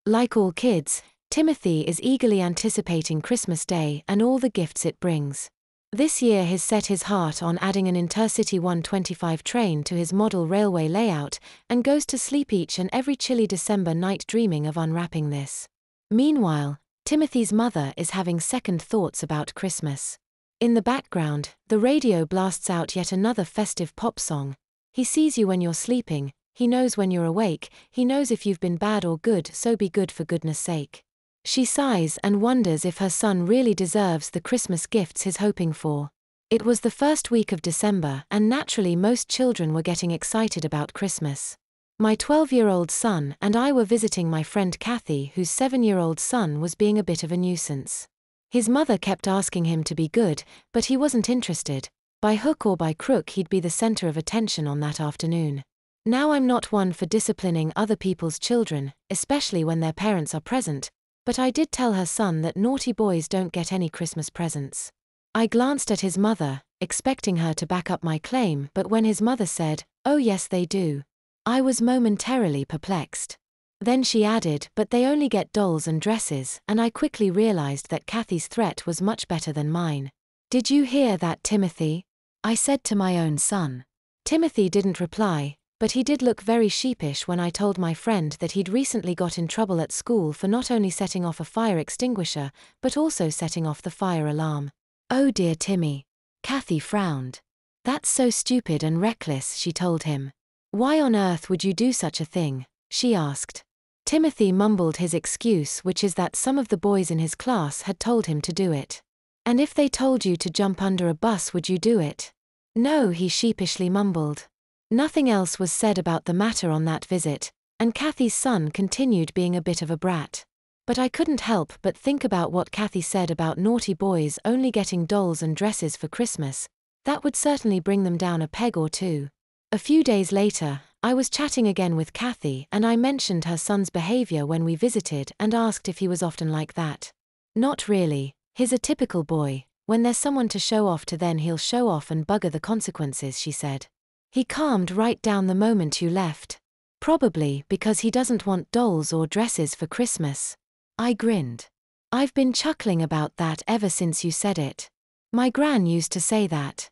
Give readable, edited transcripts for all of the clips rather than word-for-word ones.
Like all kids, Timothy is eagerly anticipating Christmas Day and all the gifts it brings. This year he's set his heart on adding an Intercity 125 train to his model railway layout and goes to sleep each and every chilly December night dreaming of unwrapping this. Meanwhile, Timothy's mother is having second thoughts about Christmas. In the background, the radio blasts out yet another festive pop song. He sees you when you're sleeping, he knows when you're awake, he knows if you've been bad or good, so be good for goodness sake. She sighs and wonders if her son really deserves the Christmas gifts he's hoping for. It was the first week of December and naturally most children were getting excited about Christmas. My 12-year-old son and I were visiting my friend Kathy, whose 7-year-old son was being a bit of a nuisance. His mother kept asking him to be good, but he wasn't interested. By hook or by crook he'd be the center of attention on that afternoon. Now I'm not one for disciplining other people's children, especially when their parents are present, but I did tell her son that naughty boys don't get any Christmas presents. I glanced at his mother, expecting her to back up my claim, but when his mother said, "Oh yes they do," I was momentarily perplexed. Then she added, "But they only get dolls and dresses," and I quickly realized that Kathy's threat was much better than mine. "Did you hear that, Timothy?" I said to my own son. Timothy didn't reply, but he did look very sheepish when I told my friend that he'd recently got in trouble at school for not only setting off a fire extinguisher, but also setting off the fire alarm. "Oh dear Timmy." Kathy frowned. "That's so stupid and reckless," she told him. "Why on earth would you do such a thing?" she asked. Timothy mumbled his excuse, which is that some of the boys in his class had told him to do it. "And if they told you to jump under a bus, would you do it?" "No," he sheepishly mumbled. Nothing else was said about the matter on that visit, and Kathy's son continued being a bit of a brat. But I couldn't help but think about what Kathy said about naughty boys only getting dolls and dresses for Christmas. That would certainly bring them down a peg or two. A few days later, I was chatting again with Kathy and I mentioned her son's behavior when we visited and asked if he was often like that. "Not really, he's a typical boy. When there's someone to show off to, then he'll show off and bugger the consequences," she said. "He calmed right down the moment you left. Probably because he doesn't want dolls or dresses for Christmas." I grinned. "I've been chuckling about that ever since you said it. My gran used to say that."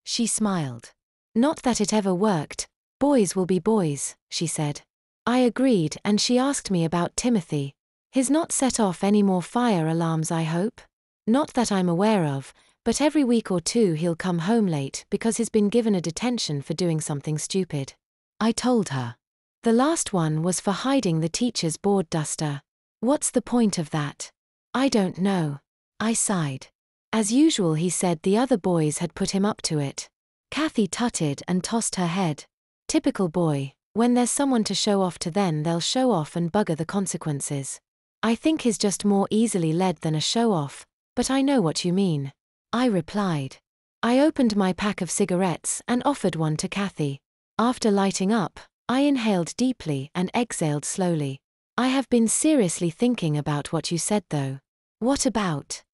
She smiled. "Not that it ever worked. Boys will be boys," she said. I agreed and she asked me about Timothy. "He's not set off any more fire alarms, I hope?" "Not that I'm aware of. But every week or two he'll come home late because he's been given a detention for doing something stupid," I told her. "The last one was for hiding the teacher's board duster." "What's the point of that?" "I don't know." I sighed. As usual, he said the other boys had put him up to it. Kathy tutted and tossed her head. "Typical boy. When there's someone to show off to, then they'll show off and bugger the consequences. I think he's just more easily led than a show-off, but I know what you mean," I replied. I opened my pack of cigarettes and offered one to Kathy. After lighting up, I inhaled deeply and exhaled slowly. "I have been seriously thinking about what you said though." "What about?"